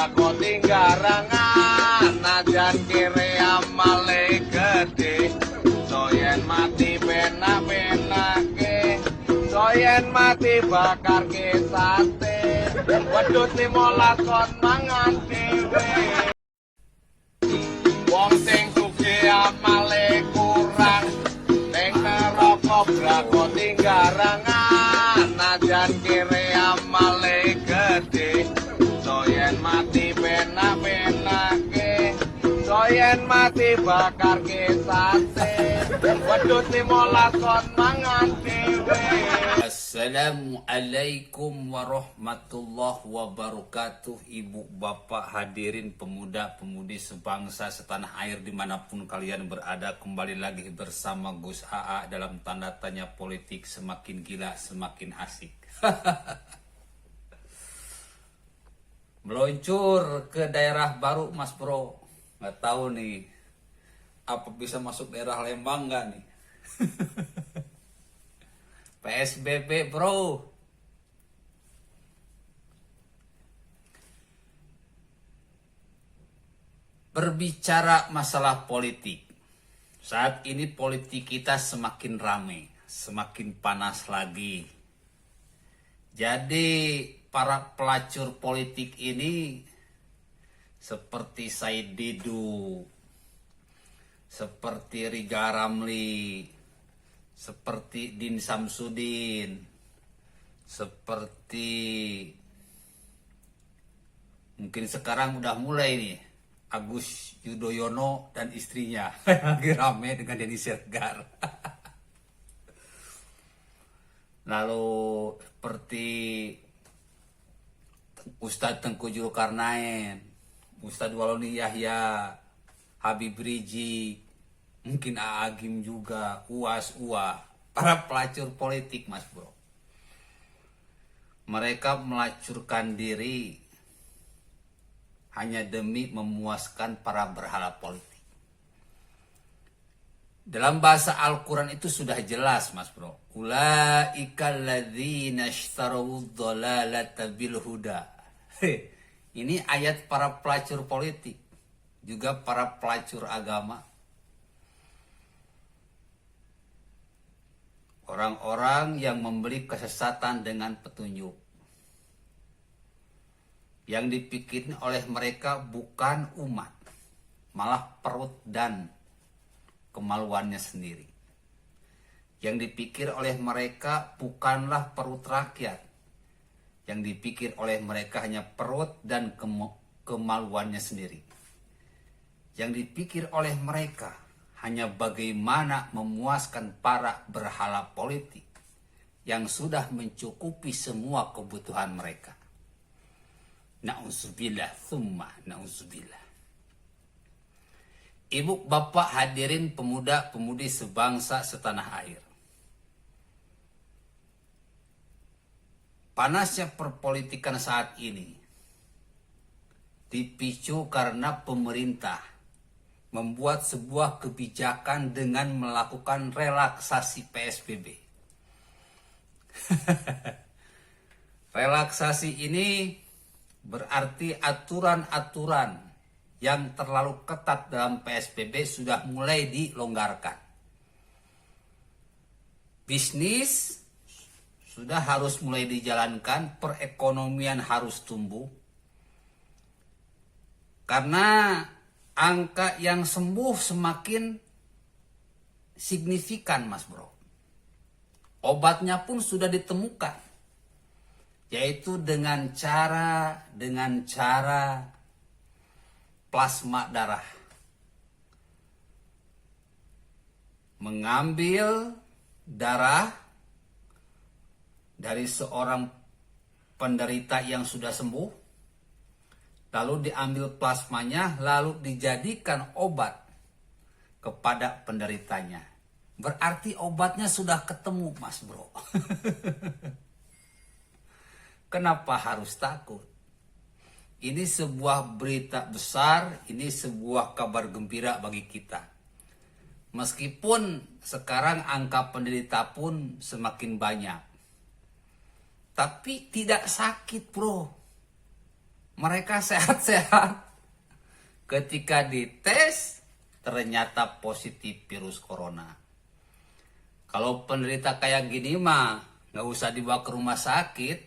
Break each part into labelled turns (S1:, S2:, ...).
S1: kobra tinggarangan najan kiri amale gede soyen mati benak-benak ke soyen mati bakar ke sate wedhus 15 kon mangan dhewe wong sing sugih amale kurang ning neraka kobra tinggarangan najan kiri amale gede soyen mati benak-benak ke soyen mati bakar ke sate wedhus 15 kon mangan dhewe.
S2: Assalamualaikum warahmatullahi wabarakatuh. Ibu bapak hadirin pemuda pemudi sebangsa setanah air dimanapun kalian berada, kembali lagi bersama Gus AA dalam tanda tanya politik semakin gila semakin asik. Meluncur ke daerah baru Mas Bro, nggak tahu nih apa bisa masuk daerah Lembang nggak nih. PSBB bro. Berbicara masalah politik, saat ini politik kita semakin ramai, semakin panas lagi. Jadi para pelacur politik ini seperti Said Didu, seperti Riza Ramli, seperti Din Samsudin, seperti mungkin sekarang udah mulai nih Agus Yudhoyono dan istrinya lagi rame dengan Denny Sirgar. Lalu seperti Ustadz Tengku Zulkarnain, Ustadz Waloni Yahya, Habib Rizik, mungkin Agim juga, Uas, para pelacur politik Mas Bro. Mereka melacurkan diri hanya demi memuaskan para berhala politik. Dalam bahasa Al-Quran itu sudah jelas Mas Bro. Ulaika alladzina ishtarawud dhalalata bil huda. Ini ayat para pelacur politik, juga para pelacur agama. Orang-orang yang membeli kesesatan dengan petunjuk. Yang dipikirin oleh mereka bukan umat, malah perut dan kemaluannya sendiri. Yang dipikir oleh mereka bukanlah perut rakyat. Yang dipikir oleh mereka hanya perut dan kemaluannya sendiri. Yang dipikir oleh mereka hanya bagaimana memuaskan para berhala politik yang sudah mencukupi semua kebutuhan mereka. Na'udzubillah, thumma na'udzubillah. Ibu bapak hadirin pemuda pemudi sebangsa setanah air. Panasnya perpolitikan saat ini dipicu karena pemerintah membuat sebuah kebijakan dengan melakukan relaksasi PSBB. Relaksasi ini berarti aturan-aturan yang terlalu ketat dalam PSBB sudah mulai dilonggarkan. Bisnis sudah harus mulai dijalankan, perekonomian harus tumbuh. Karena angka yang sembuh semakin signifikan Mas Bro. Obatnya pun sudah ditemukan. Yaitu dengan cara plasma darah. Mengambil darah dari seorang penderita yang sudah sembuh, lalu diambil plasmanya, lalu dijadikan obat kepada penderitanya. Berarti obatnya sudah ketemu Mas Bro. Kenapa harus takut? Ini sebuah berita besar, ini sebuah kabar gembira bagi kita. Meskipun sekarang angka penderita pun semakin banyak. Tapi tidak sakit bro. mereka sehat-sehat. Ketika dites, ternyata positif virus corona. Kalau penderita kayak gini mah, nggak usah dibawa ke rumah sakit.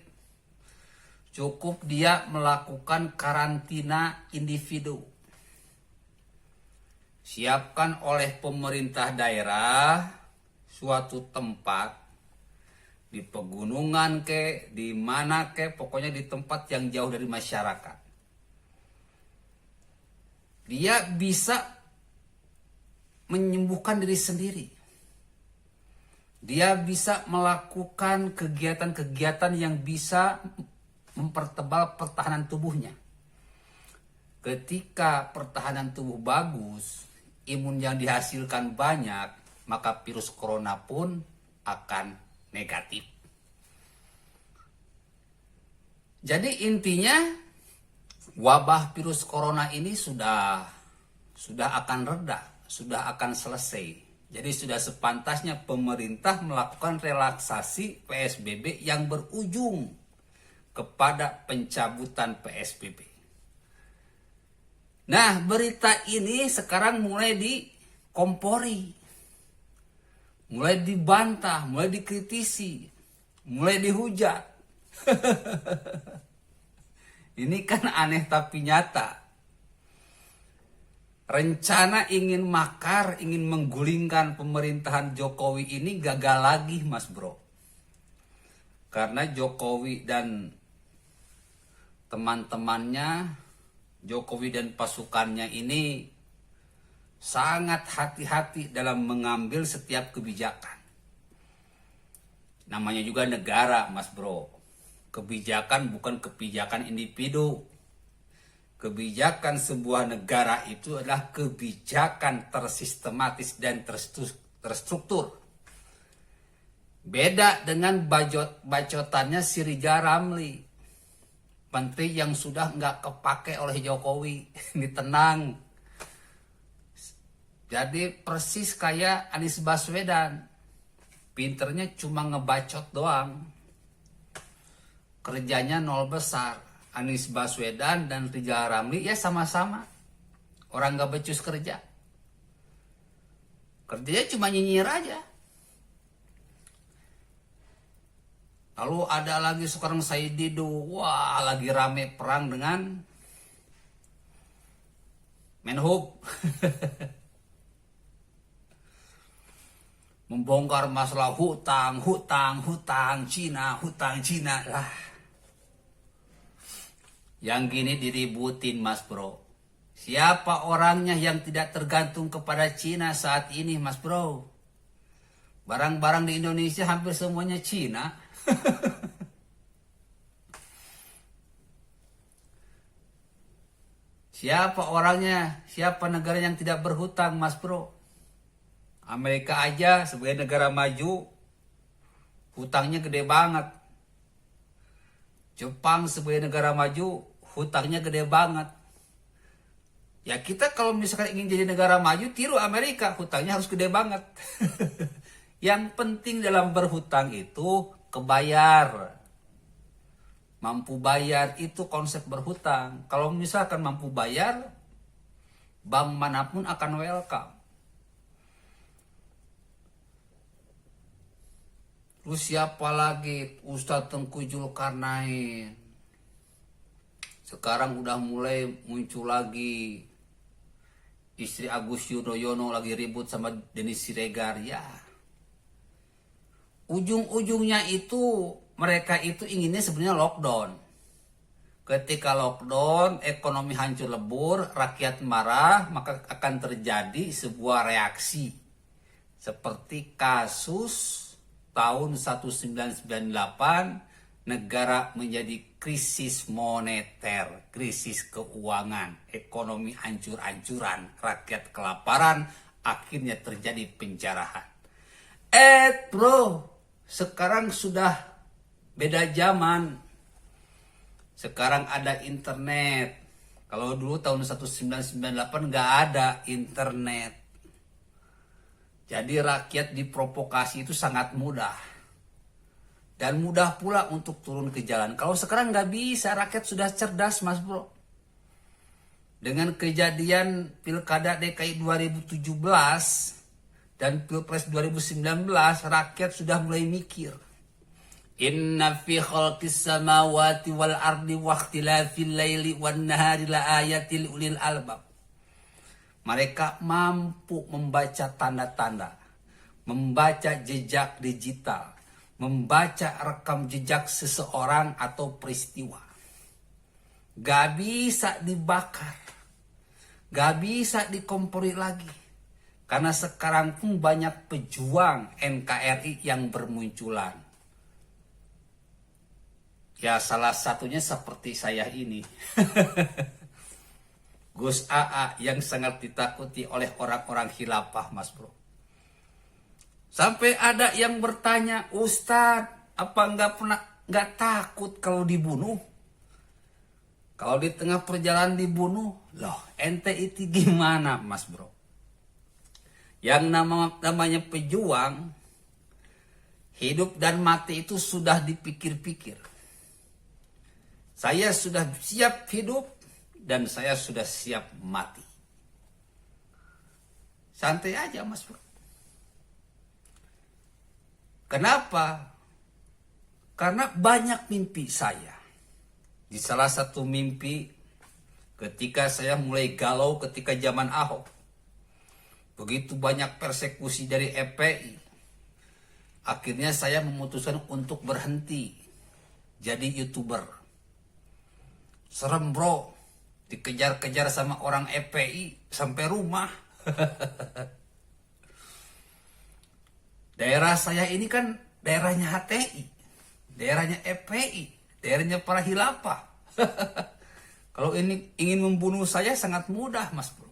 S2: Cukup dia melakukan karantina individu. Siapkan oleh pemerintah daerah suatu tempat di pegunungan ke, di mana ke, pokoknya di tempat yang jauh dari masyarakat. Dia bisa menyembuhkan diri sendiri. Dia bisa melakukan kegiatan-kegiatan yang bisa mempertebal pertahanan tubuhnya. Ketika pertahanan tubuh bagus, imun yang dihasilkan banyak, maka virus corona pun akan negatif. Jadi intinya wabah virus corona ini sudah akan reda, sudah akan selesai. Jadi sudah sepantasnya pemerintah melakukan relaksasi PSBB yang berujung kepada pencabutan PSBB. Nah, berita ini sekarang mulai dikompori, mulai dibantah, mulai dikritisi, mulai dihujat. Ini kan aneh tapi nyata. Rencana ingin makar, ingin menggulingkan pemerintahan Jokowi ini gagal lagi, Mas Bro. Karena Jokowi dan teman-temannya, Jokowi dan pasukannya ini sangat hati-hati dalam mengambil setiap kebijakan. Namanya juga negara, Mas Bro. Kebijakan bukan kebijakan individu. Kebijakan sebuah negara itu adalah kebijakan tersistematis dan terstruktur. Beda dengan bacotannya si Ridza Ramli, menteri yang sudah nggak kepake oleh Jokowi. Ini tenang. Jadi persis kayak Anies Baswedan. Pinternya cuma ngebacot doang. Kerjanya nol besar. Anies Baswedan dan Ridza Ramli ya sama-sama. Orang gak becus kerja. Kerjanya cuma nyinyir aja. Lalu ada lagi sekarang Said Didu. Wah, lagi rame perang dengan Menhub. Membongkar masalah hutang Cina lah. Yang gini diributin, Mas Bro. Siapa orangnya yang tidak tergantung kepada Cina saat ini, Mas Bro? Barang-barang di Indonesia hampir semuanya Cina. Siapa orangnya? Siapa negara yang tidak berhutang, Mas Bro? Amerika aja sebagai negara maju, hutangnya gede banget. Jepang sebagai negara maju, hutangnya gede banget. Ya kita kalau misalkan ingin jadi negara maju, tiru Amerika, hutangnya harus gede banget. Yang penting dalam berhutang itu kebayar. Mampu bayar itu konsep berhutang. Kalau misalkan mampu bayar, bank manapun akan welcome. Terus siapa lagi? Ustadz Tengku Zulkarnain. Sekarang udah mulai muncul lagi. Istri Agus Yudhoyono lagi ribut sama Denis Siregar. Ya. Ujung-ujungnya itu mereka itu inginnya sebenarnya lockdown. Ketika lockdown, ekonomi hancur lebur, rakyat marah, maka akan terjadi sebuah reaksi. Seperti kasus tahun 1998, negara menjadi krisis moneter, krisis keuangan, ekonomi hancur-hancuran, rakyat kelaparan, akhirnya terjadi penjarahan. Bro, sekarang sudah beda zaman. Sekarang ada internet. Kalau dulu tahun 1998 nggak ada internet. Jadi rakyat diprovokasi itu sangat mudah. dan mudah pula untuk turun ke jalan. Kalau sekarang nggak bisa, rakyat sudah cerdas, Mas Bro. Dengan kejadian Pilkada DKI 2017 dan Pilpres 2019, rakyat sudah mulai mikir. Inna fi khalqis samawati wal ardi wa ikhtilafil laili wan nahari la ayatil ulil albab. Mereka mampu membaca tanda-tanda, membaca jejak digital, membaca rekam jejak seseorang atau peristiwa. Gak bisa dibakar, gak bisa dikompori lagi. Karena sekarang pun banyak pejuang NKRI yang bermunculan. Ya salah satunya seperti saya ini. Gus AA yang sangat ditakuti oleh orang-orang khilafah, Mas Bro. Sampai ada yang bertanya, Ustadz, apa nggak takut kalau dibunuh? Kalau di tengah perjalanan dibunuh, loh ente itu gimana, Mas Bro? Yang namanya pejuang, hidup dan mati itu sudah dipikir-pikir. Saya sudah siap hidup dan saya sudah siap mati. Santai aja, Mas Bro. Kenapa? Karena banyak mimpi saya. Di salah satu mimpi, ketika saya mulai galau ketika zaman Ahok, begitu banyak persekusi dari FPI, akhirnya saya memutuskan untuk berhenti jadi YouTuber. Serem bro, dikejar-kejar sama orang FPI sampai rumah. Daerah saya ini kan daerahnya HTI, daerahnya FPI, daerahnya para khilafah. Kalau ini ingin membunuh saya sangat mudah, Mas Bro.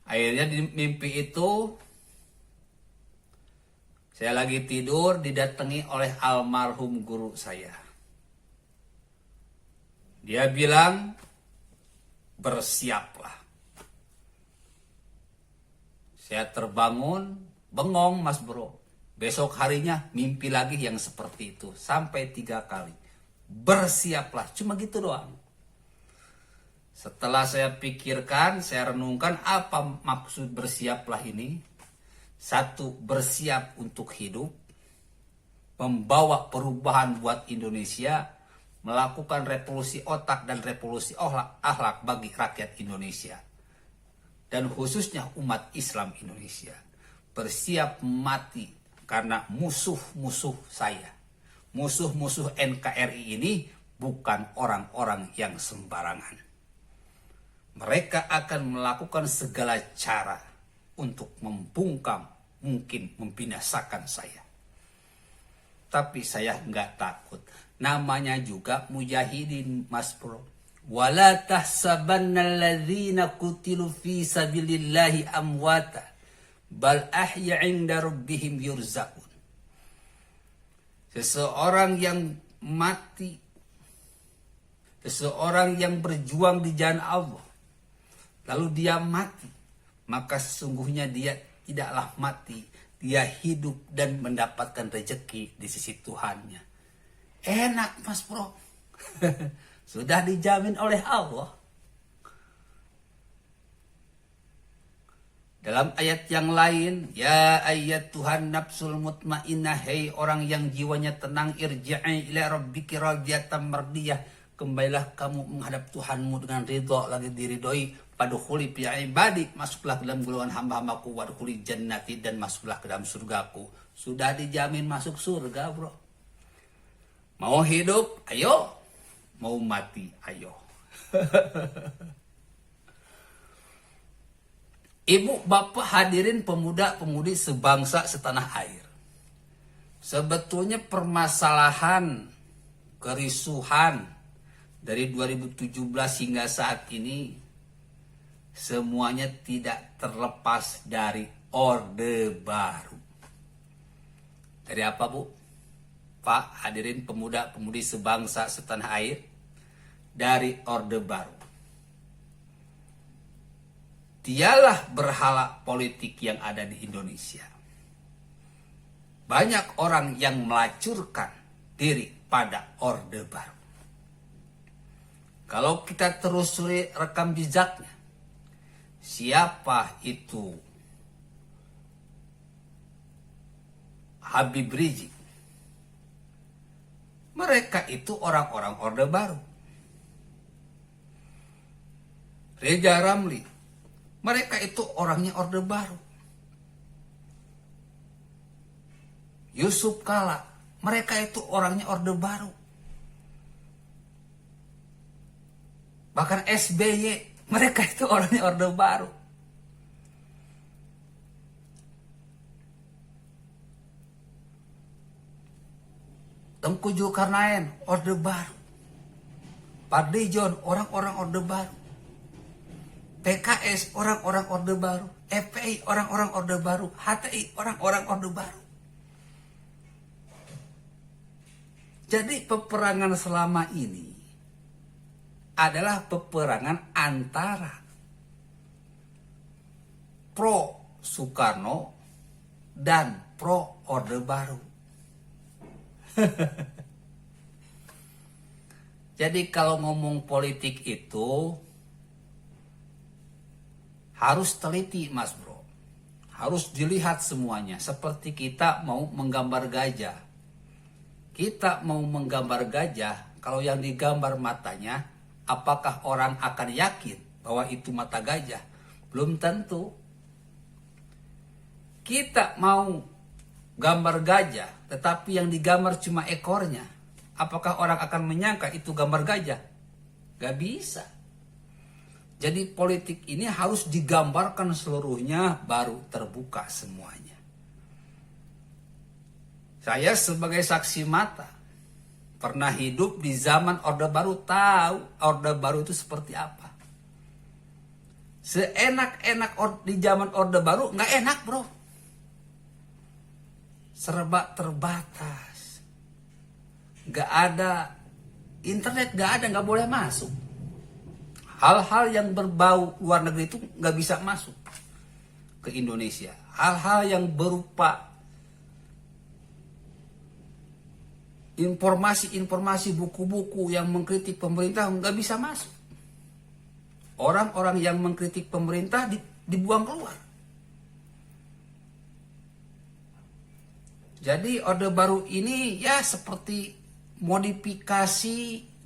S2: Akhirnya di mimpi itu, saya lagi tidur didatangi oleh almarhum guru saya. Dia bilang, bersiaplah. Saya terbangun, bengong, Mas Bro. Besok harinya mimpi lagi yang seperti itu. Sampai 3 kali. Bersiaplah, cuma gitu doang. Setelah saya pikirkan, saya renungkan apa maksud bersiaplah ini. 1, bersiap untuk hidup. Membawa perubahan buat Indonesia. Melakukan revolusi otak dan revolusi akhlak bagi rakyat Indonesia. Dan khususnya umat Islam Indonesia. Bersiap mati karena musuh-musuh saya. Musuh-musuh NKRI ini bukan orang-orang yang sembarangan. Mereka akan melakukan segala cara untuk membungkam, mungkin membinasakan saya. Tapi saya nggak takut. Namanya juga mujahidin, Mas Bro. Wala tahsabanna alladzina qutilu fi sabilillahi amwata bal ahya 'inda rabbihim yurzaqun. Seseorang yang mati, seseorang yang berjuang di jalan Allah, lalu dia mati, maka sesungguhnya dia tidaklah mati, dia hidup dan mendapatkan rezeki di sisi Tuhannya. Enak, Mas Bro. Sudah dijamin oleh Allah. Dalam ayat yang lain, ya ayat Tuhan nafsul mutmainnah, hei orang yang jiwanya tenang, irji'i ila rabbiki radiyatan mardiyah, kembalilah kamu menghadap Tuhanmu dengan ridha, lagi diridhoi, padkhuli fi ibadi, masuklah ke dalam golongan hamba-hambaku, wadkhuli jannati, dan masuklah ke dalam surgaku. Sudah dijamin masuk surga, Bro. Mau hidup, ayo. Mau mati, ayo. Ibu, bapak, hadirin pemuda-pemudi sebangsa setanah air. Sebetulnya permasalahan, kerisuhan dari 2017 hingga saat ini semuanya tidak terlepas dari Orde Baru. Dari apa, Bu? Pak, hadirin pemuda-pemudi sebangsa setanah air, dari Orde Baru. Dialah berhala politik yang ada di Indonesia. banyak orang yang melacurkan diri pada Orde Baru. Kalau kita terus rekam jejaknya, siapa itu Habib Rizik? Mereka itu orang-orang Orde Baru. Reza Ramli, mereka itu orangnya Orde Baru. Yusuf Kala, mereka itu orangnya Orde Baru. Bahkan SBY, mereka itu orangnya Orde Baru. Tengku Zulkarnain, Orde Baru. Fadly John, orang-orang Orde Baru. PKS, orang-orang Orde Baru. FPI, orang-orang Orde Baru. HTI, orang-orang Orde Baru. Jadi peperangan selama ini adalah peperangan antara pro Soekarno dan pro Orde Baru. Jadi kalau ngomong politik itu harus teliti, Mas Bro. Harus dilihat semuanya. Seperti kita mau menggambar gajah. Kita mau menggambar gajah, kalau yang digambar matanya, apakah orang akan yakin bahwa itu mata gajah? Belum tentu. Kita mau gambar gajah, tetapi yang digambar cuma ekornya. Apakah orang akan menyangka itu gambar gajah? Gak bisa. Jadi politik ini harus digambarkan seluruhnya, baru terbuka semuanya. Saya sebagai saksi mata, pernah hidup di zaman Orde Baru, tahu Orde Baru itu seperti apa. Seenak-enak di zaman Orde Baru, nggak enak bro. Serba terbatas. Nggak ada internet, nggak boleh masuk. Hal-hal yang berbau luar negeri itu nggak bisa masuk ke Indonesia. Hal-hal yang berupa informasi buku-buku yang mengkritik pemerintah nggak bisa masuk. Orang-orang yang mengkritik pemerintah dibuang keluar. Jadi Orde Baru ini ya seperti modifikasi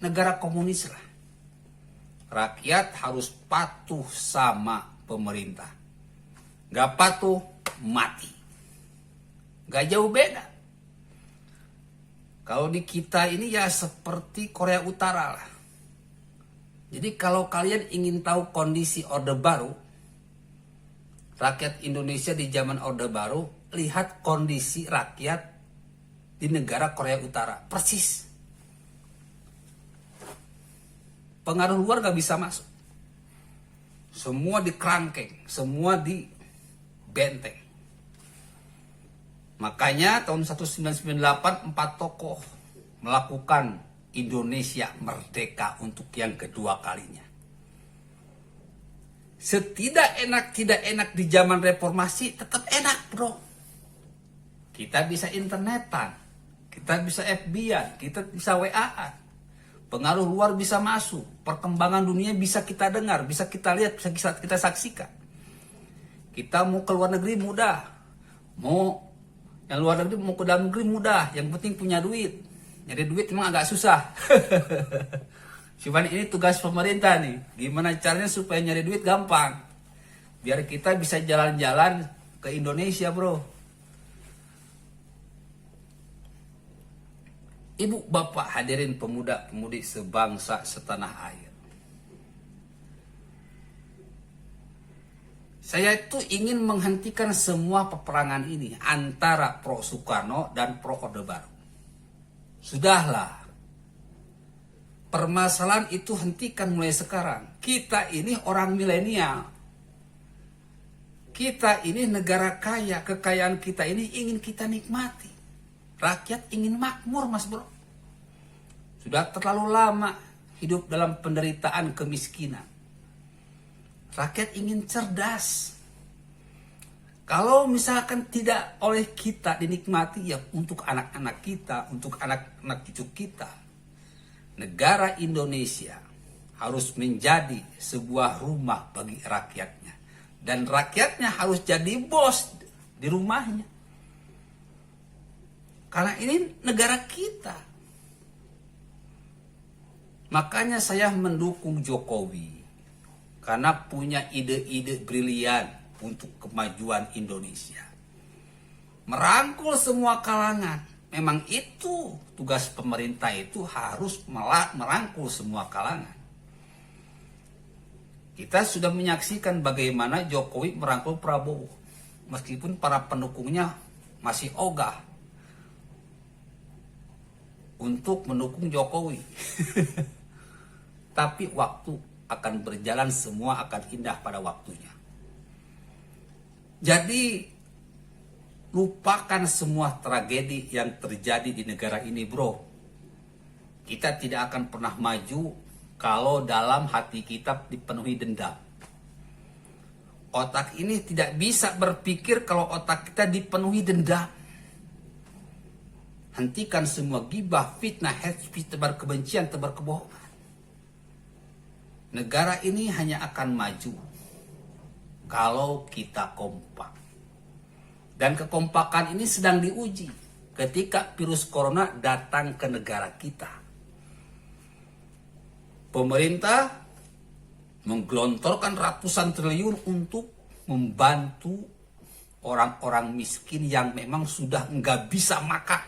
S2: negara komunis lah. Rakyat harus patuh sama pemerintah. Nggak patuh, mati. Nggak jauh beda. Kalau di kita ini ya seperti Korea Utara lah. Jadi kalau kalian ingin tahu kondisi Orde Baru, rakyat Indonesia di zaman Orde Baru, lihat kondisi rakyat di negara Korea Utara. Persis. Pengaruh luar gak bisa masuk. Semua dikerangkeng, semua dibenteng. Makanya tahun 1998 4 tokoh melakukan Indonesia merdeka untuk yang kedua kalinya. Setidak enak di zaman reformasi tetap enak bro. Kita bisa internetan, kita bisa FB-an, kita bisa WA-an. Pengaruh luar bisa masuk, perkembangan dunia bisa kita dengar, bisa kita lihat, bisa kita saksikan. Kita mau ke luar negeri mudah, mau yang luar negeri mau ke dalam negeri mudah, yang penting punya duit. Nyari duit memang agak susah. Cuman ini tugas pemerintah nih, gimana caranya supaya nyari duit gampang. Biar kita bisa jalan-jalan ke Indonesia bro. Ibu bapak hadirin pemuda-pemudi sebangsa setanah air. Saya itu ingin menghentikan semua peperangan ini antara pro Soekarno dan pro Orde Baru. Sudahlah. Permasalahan itu hentikan mulai sekarang. Kita ini orang milenial. Kita ini negara kaya, kekayaan kita ini ingin kita nikmati. Rakyat ingin makmur mas bro. Sudah terlalu lama hidup dalam penderitaan kemiskinan. Rakyat ingin cerdas. Kalau misalkan tidak oleh kita dinikmati, ya untuk anak-anak kita, untuk anak-anak cucu kita. Negara Indonesia harus menjadi sebuah rumah bagi rakyatnya. Dan rakyatnya harus jadi bos di rumahnya. Karena ini negara kita. Makanya saya mendukung Jokowi. Karena punya ide-ide brilian untuk kemajuan Indonesia. Merangkul semua kalangan. Memang itu tugas pemerintah, itu harus merangkul semua kalangan. Kita sudah menyaksikan bagaimana Jokowi merangkul Prabowo. Meskipun para pendukungnya masih ogah untuk mendukung Jokowi. Tapi waktu akan berjalan, semua akan indah pada waktunya. Jadi lupakan semua tragedi yang terjadi di negara ini, bro. Kita tidak akan pernah maju kalau dalam hati kita dipenuhi dendam. Otak ini tidak bisa berpikir kalau otak kita dipenuhi dendam. Hentikan semua gibah, fitnah, hate speech, tebar kebencian, tebar kebohongan. Negara ini hanya akan maju kalau kita kompak. Dan kekompakan ini sedang diuji ketika virus corona datang ke negara kita. Pemerintah menggelontorkan ratusan triliun untuk membantu orang-orang miskin yang memang sudah nggak bisa makan.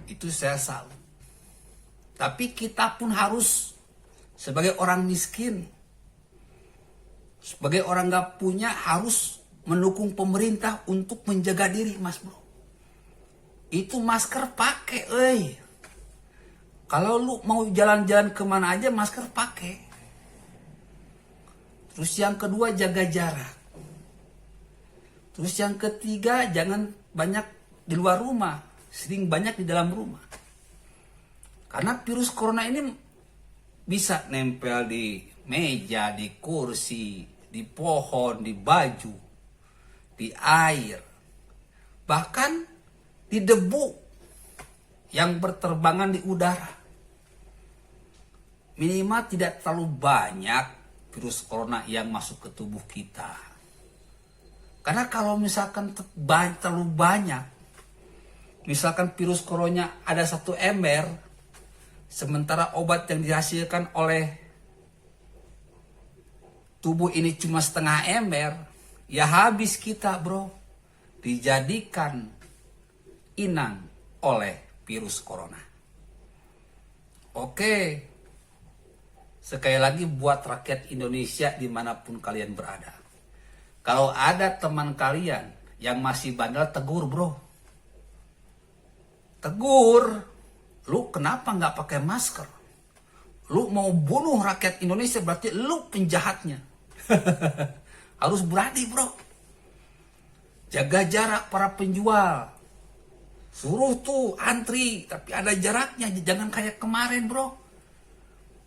S2: Itu saya salut. Tapi kita pun harus sebagai orang miskin, sebagai orang nggak punya, harus mendukung pemerintah untuk menjaga diri, mas bro. Itu masker pakai, Kalau lu mau jalan-jalan kemana aja, masker pakai. Terus yang kedua, jaga jarak. Terus yang ketiga, jangan banyak di luar rumah, sering banyak di dalam rumah. Karena virus corona ini bisa nempel di meja, di kursi, di pohon, di baju, di air, bahkan di debu yang berterbangan di udara. Minimal tidak terlalu banyak virus corona yang masuk ke tubuh kita. Karena kalau misalkan terlalu banyak, misalkan virus corona ada 1 ember, sementara obat yang dihasilkan oleh tubuh ini cuma setengah ember, ya habis kita, bro. Dijadikan inang oleh virus corona. Oke. Sekali lagi buat rakyat Indonesia dimanapun kalian berada. Kalau ada teman kalian yang masih bandel, tegur, bro. Tegur. Lu kenapa nggak pakai masker? Lu mau bunuh rakyat Indonesia, berarti lu penjahatnya. Harus berani, bro. Jaga jarak para penjual. Suruh tuh antri, tapi ada jaraknya. Jangan kayak kemarin, bro.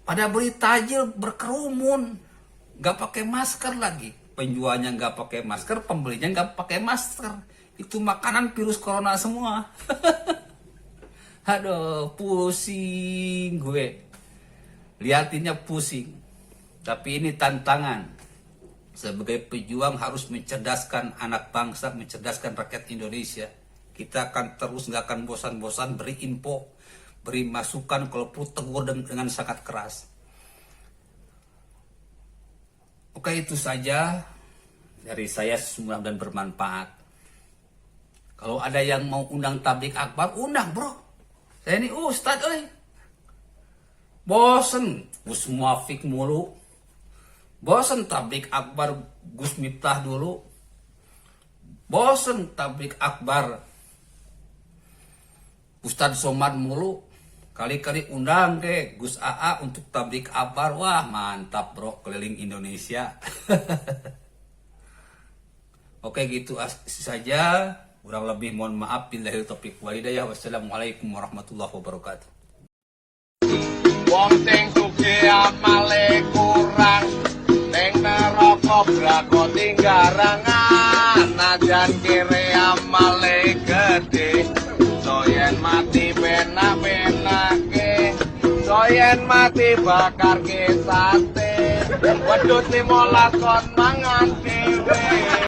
S2: Pada beli tajil berkerumun, gak pakai masker lagi. Penjualnya gak pakai masker, pembelinya gak pakai masker. Itu makanan virus corona semua. Aduh, pusing gue. Liatinnya pusing. Tapi ini tantangan. Sebagai pejuang harus mencerdaskan anak bangsa, mencerdaskan rakyat Indonesia. Kita akan terus gak akan bosan-bosan beri info, beri masukan, kalau perlu tegur dengan sangat keras. Oke, itu saja dari saya, mudah-mudahan bermanfaat. Kalau ada yang mau undang tablik akbar, undang, bro. Saya ini ustad, bosen Gus Muafik mulu. Bosen tablik akbar Gus Miftah dulu. Bosen tablik akbar Ustadz Somad mulu. Kali-kali undang ke Gus AA untuk tablik akbar. Wah, mantap, bro, keliling Indonesia. Oke, gitu saja. Kurang lebih mohon maaf. Billahi taufiq wal hidayah. Wassalamualaikum warahmatullahi wabarakatuh.
S1: Wong sing sugih amale kurang, ning neraka brako tinggarangan. senajan kiri amale gede soyen mati benak-benake soyen mati bakar ke sate wedhus 15 kon mangan dhewe